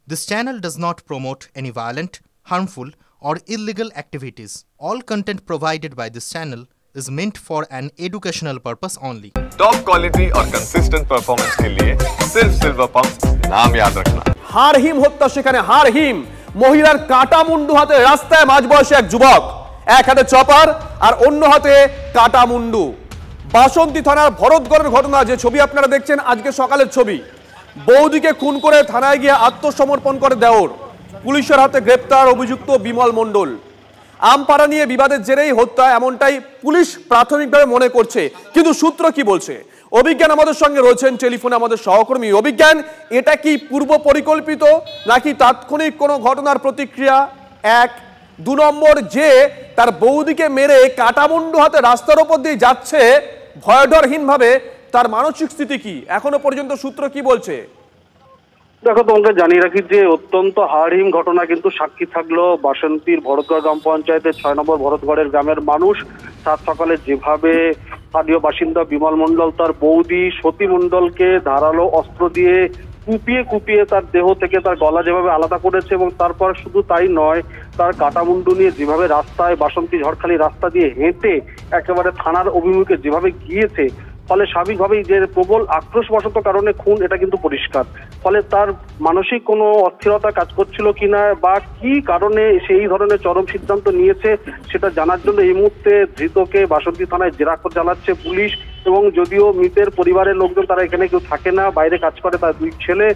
This channel does not promote any violent, harmful, or illegal activities. All content provided by this channel is meant for an educational purpose only. Top quality और consistent performance के लिए सिर्फ silver pump नाम याद रखना। হারহিম হত্যা, সেখানে হারহিম মহিলার কাটা মুন্ডু হাতে রাস্তায় মাঝবয়সী এক যুবক, এক হাতে চপার আর অন্য হাতে কাটা মুন্ডু। বাসন্তী থানার ভরতগড়ের ঘটনা, যে ছবি আপনারা দেখছেন আজকে সকালের ছবি। বৌদিকে খুন করে থানায় গিয়ে আত্মসমর্পণ করে দেওর, পুলিশের হাতে গ্রেপ্তার অভিযুক্ত বিমল মণ্ডল। আমপাড়া নিয়ে বিবাদের জেরেই হত্যা, এমনটাই পুলিশ প্রাথমিকভাবে মনে করছে, কিন্তু সূত্র কি বলছে? অভিজ্ঞান আমাদের সঙ্গে রয়েছেন টেলিফোনে, আমাদের সহকর্মী। অভিজ্ঞান, এটা কি পূর্ব পরিকল্পিত নাকি তাৎক্ষণিক কোনো ঘটনার প্রতিক্রিয়া? এক, দু নম্বর, যে তার বৌদিকে মেরে কাটামুন্ডু হাতে রাস্তার উপর দিয়ে যাচ্ছে ভয়ডরহীন ভাবে, তার মানসিক স্থিতি কি এখনো পর্যন্ত সূত্র কি বলছে? দেখো, তোমাকে জানিয়ে রাখি যে অত্যন্ত হারহিম ঘটনা কিন্তু সাক্ষী থাকলো বাসন্তীর ভরতগড় গ্রাম পঞ্চায়েতের 6 নম্বর ভরতগড়ের গ্রামের মানুষ। সাত সকালে যেভাবে স্থানীয় বাসিন্দা বিমল মণ্ডল তার বৌদি সতী মণ্ডলকে ধারালো অস্ত্র দিয়ে কুপিয়ে কুপিয়ে তার দেহ থেকে তার গলা যেভাবে আলাদা করেছে, এবং তারপর শুধু তাই নয়, তার কাটামুন্ডু নিয়ে যেভাবে রাস্তায় বাসন্তী ঝড়খালি রাস্তা দিয়ে হেঁটে একেবারে থানার অভিমুখে যেভাবে গিয়েছে, ফলে স্বাভাবিকভাবেই যে প্রবল আক্রোশবশত কারণে খুন, এটা কিন্তু পরিষ্কার। ফলে তার মানসিক কোনো অস্থিরতা কাজ করছিল কিনা বা কি কারণে সেই ধরনের চরম সিদ্ধান্ত নিয়েছে, সেটা জানার জন্য এই মুহূর্তে ধৃতকে বাসন্তী থানায় জেরা জানাচ্ছে পুলিশ। এবং যদিও মৃতের পরিবারের লোকজন তারা এখানে কেউ থাকে না, বাইরে কাজ করে তার দুই ছেলে।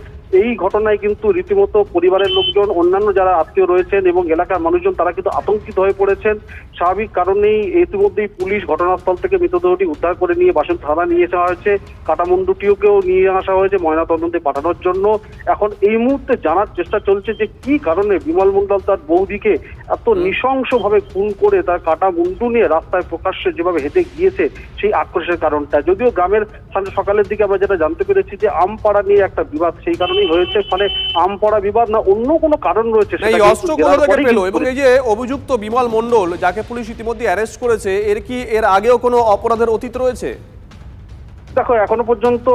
এই ঘটনায় কিন্তু রীতিমতো পরিবারের লোকজন, অন্যান্য যারা আত্মীয় রয়েছেন এবং এলাকার মানুষজন, তারা কিন্তু আতঙ্কিত হয়ে পড়েছেন। স্বাভাবিক কারণেই ইতিমধ্যেই পুলিশ ঘটনাস্থল থেকে মৃতদেহটি উদ্ধার করে নিয়ে বাসন্তী থানা নিয়ে আসা হয়েছে। কাটামুন্ডুটিকেও নিয়ে আসা হয়েছে ময়নাতদন্তে পাঠানোর জন্য। এখন এই মুহূর্তে জানার চেষ্টা চলছে যে কি কারণে বিমল মণ্ডল তার বৌদিকে এত নৃশংসভাবে খুন করে তার কাটামুন্ডু নিয়ে রাস্তায় প্রকাশ্যে যেভাবে হেঁটে গিয়েছে, সেই আক্রোশের কারণটা। যদিও গ্রামের সকালের দিকে আমরা যেটা জানতে পেরেছি যে আমপাড়া নিয়ে একটা বিবাদ সেই কারণেই হয়েছে। ফলে আমপাড়া বিবাদ না অন্য কোনো কারণ রয়েছে, এই অস্ত্র কোথা থেকে পেল? এবং এই যে অভিযুক্ত বিমল মণ্ডল, যাকে পুলিশ ইতিমধ্যে অ্যারেস্ট করেছে, এর আগেও কোনো অপরাধের অতীত রয়েছে? দেখো, এখনো পর্যন্ত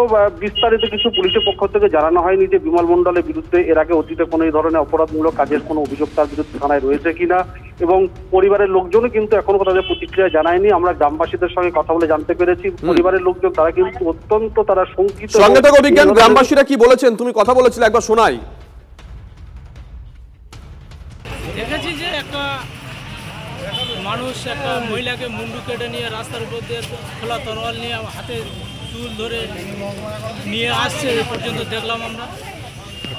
বিস্তারিত কিছু পুলিশের পক্ষ থেকে জানানো হয়নি যে বিমল মণ্ডলের বিরুদ্ধে এর আগে অতীতে কোনো এই ধরনের অপরাধমূলক কাজের কোনো অভিযোগ তার বিরুদ্ধে থানায় রয়েছে কিনা, এবং পরিবারের লোকজনও কিন্তু এখনো তাদের প্রতিক্রিয়া জানায়নি। আমরা গ্রামবাসীদের সঙ্গে কথা বলে জানতে পেরেছি পরিবারের লোকজন তারা কিন্তু অত্যন্ত তারা শঙ্কিত। অভিজ্ঞান, গ্রামবাসীরা কি বলেছেন? তুমি কথা বলেছিলে, একবার শোনাই। দেখেছি যে একটা মানুষ একটা মহিলাকে মুন্ডু কেটে নিয়ে রাস্তার উপর দিয়ে খোলা তরোয়াল নিয়ে হাতে চুল ধরে নিয়ে আসছে, এ পর্যন্ত দেখলাম আমরা।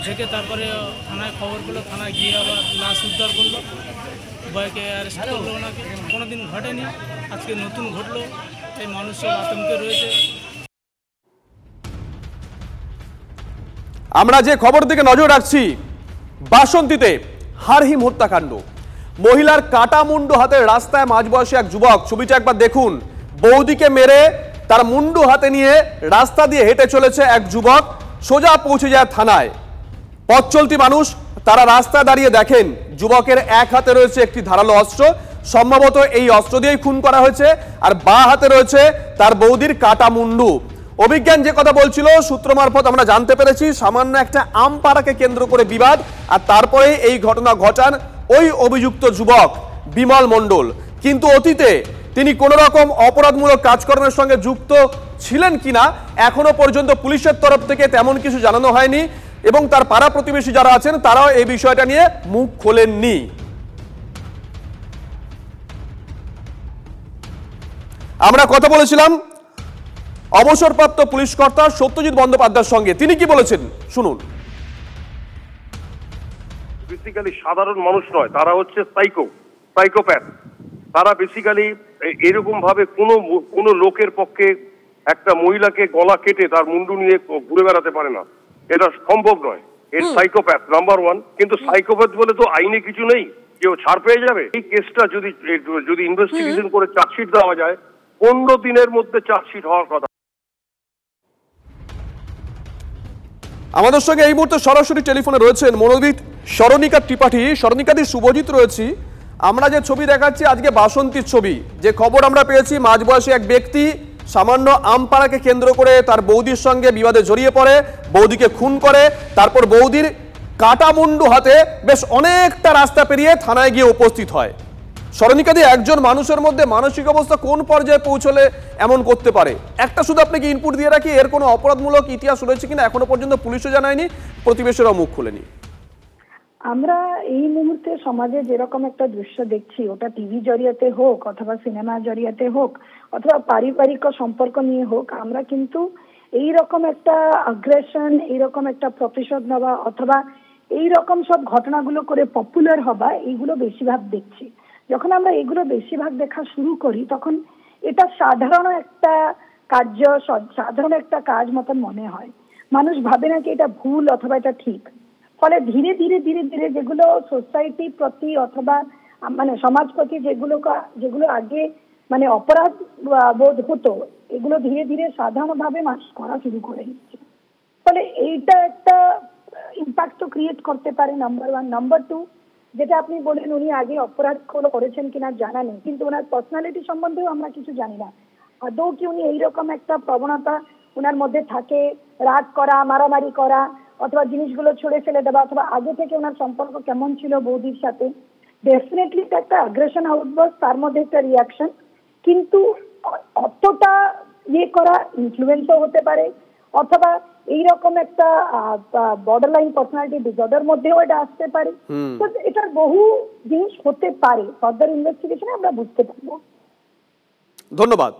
দেখে তারপরে থানায় খবর পেলো, থানায় গিয়ে আবার লাশ উদ্ধার করলো, উভয়কে অ্যারেস্ট করলো। ওনাকে কোনোদিন ঘটেনি, আজকে নতুন ঘটলো। এই মানুষ সব আতঙ্কে রয়েছে। আমরা যে খবর দিকে নজর রাখছি, বাসন্তীতে হারহিম হত্যাকাণ্ড, মহিলার কাটা মুন্ডু হাতে রাস্তায় মাঝবয়সী এক যুবক। ছবিটা একবার দেখুন। বৌদিকে মেরে তার মুন্ডু হাতে নিয়ে রাস্তা দিয়ে হেঁটে চলেছে এক যুবক, সোজা পৌঁছে যায় থানায়। পথ চলতি মানুষ তারা রাস্তায় দাঁড়িয়ে দেখেন যুবকের এক হাতে রয়েছে একটি ধারালো অস্ত্র, সম্ভবত এই অস্ত্র দিয়েই খুন করা হয়েছে, আর বাঁ হাতে রয়েছে তার বৌদির কাটা মুন্ডু। অভিজ্ঞান যে কথা বলছিল, সূত্র মারফত আমরা জানতে পেরেছি সামান্য একটা আমপাড়াকে কেন্দ্র করে বিবাদ, আর তারপরে এই ঘটনা ঘটান ওই অভিযুক্ত যুবক বিমল মণ্ডল। কিন্তু অতীতে তিনি কোন রকম অপরাধমূলক কাজকর্মের সঙ্গে যুক্ত ছিলেন কিনা এখনো পর্যন্ত পুলিশের তরফ থেকে তেমন কিছু জানানো হয়নি, এবং তার পাড়া প্রতিবেশী যারা আছেন তারাও এই বিষয়টা নিয়ে মুখ খোলেননি। আমরা কথা বলেছিলাম অবসরপ্রাপ্ত পুলিশ কর্তা সত্যজিৎ বন্দ্যোপাধ্যায়ের সঙ্গে, তিনি কি বলেছেন শুনুন। বেসিক্যালি সাধারণ মানুষ নয়, তারা হচ্ছে সাইকোপ্যাথ। তারা বেসিক্যালি এরকম ভাবে কোনো লোকের পক্ষে একটা মহিলাকে গলা কেটে তার মুন্ডু নিয়ে ঘুরে বেড়াতে পারে না, এটা সম্ভব নয়। এর সাইকোপ্যাথ নাম্বার 1। কিন্তু সাইকোপ্যাথ বলে তো আইনে কিছু নেই, কেউ ছাড় পেয়ে যাবে। এই কেসটা যদি ইনভেস্টিগেশন করে চার্জশিট দেওয়া যায়, 15 দিনের মধ্যে চার্জশিট হওয়ার কথা। আমাদের সঙ্গে এই মুহূর্তে সরাসরি টেলিফোনে রয়েছেন মনোবিদ স্মরণিকা ত্রিপাঠী। স্মরণিকাদি শুভজিৎ রয়েছি। আমরা যে ছবি দেখাচ্ছি আজকে বাসন্তীর ছবি, যে খবর আমরা পেয়েছি মাঝবয়সী এক ব্যক্তি সামান্য আমপাড়াকে কেন্দ্র করে তার বৌদির সঙ্গে বিবাদে জড়িয়ে পড়ে, বৌদিকে খুন করে, তারপর বৌদির কাটামুন্ডু হাতে বেশ অনেকটা রাস্তা পেরিয়ে থানায় গিয়ে উপস্থিত হয়। সরণিকাদি, একজন মানুষের মধ্যে মানসিক অবস্থা কোন পর্যায়ে পৌঁছলে এমন করতে পারে? একটা শুধু আপনাকে ইনপুট দিয়ে রাখি, এর কোনো অপরাধমূলক ইতিহাস রয়েছে কিনা এখনো পর্যন্ত পুলিশও জানায়নি, প্রতিবেশীরাও মুখ খুলেনি। আমরা এই মুহূর্তে সমাজে যেরকম একটা দৃশ্য দেখছি, ওটা টিভি জরিয়াতে হোক অথবা সিনেমা জরিয়াতে হোক অথবা পারিবারিক সম্পর্ক নিয়ে হোক, আমরা কিন্তু এইরকম একটা আগ্রেশন, এইরকম একটা প্রতিশোধ নেওয়া অথবা এইরকম সব ঘটনাগুলো করে পপুলার হবা, এইগুলো বেশিরভাগ দেখছি। যখন আমরা এগুলো বেশিরভাগ দেখা শুরু করি তখন এটা সাধারণ একটা কার্য, সাধারণ একটা কাজ মতন মনে হয়। মানুষ ভাবে না কি এটা ভুল অথবা এটা ঠিক। ফলে ধীরে ধীরে ধীরে ধীরে যেগুলো সোসাইটির প্রতি অথবা মানে সমাজ প্রতি যেগুলো আগে মানে অপরাধ বোধ হতো, এগুলো ধীরে ধীরে সাধারণভাবে মানুষ করা শুরু করে দিচ্ছে। ফলে এইটা একটা ইম্প্যাক্ট তো ক্রিয়েট করতে পারে, নাম্বার ওয়ান। নাম্বার টু, যেটা আপনি বলেন উনি আগে অপরাধ করেছেন কিনা জানা নেই, কিন্তু ওনার পার্সোনালিটি সম্বন্ধেও আমরা কিছু জানি না। আদৌ কি উনি এইরকম একটা প্রবণতা ওনার মধ্যে থাকে, রাগ করা, মারামারি করা অথবা জিনিসগুলো ছুড়ে ফেলে দেওয়া, অথবা আগে থেকে ওনার সম্পর্ক কেমন ছিল বৌদির সাথে, ডেফিনেটলি একটা আগ্রেশন আউটবার্স্ট, তার মধ্যে একটা রিয়াকশন। কিন্তু অতটা করা ইনফ্লুয়েন্সও হতে পারে অথবা এইরকম একটা বর্ডারলাইন পার্সোনালিটি ডিসঅর্ডার মধ্যেও এটা আসতে পারে। তো এটার বহু জিনিস হতে পারে, ফার্দার ইনভেস্টিগেশনে আমরা বুঝতে পারবো। ধন্যবাদ।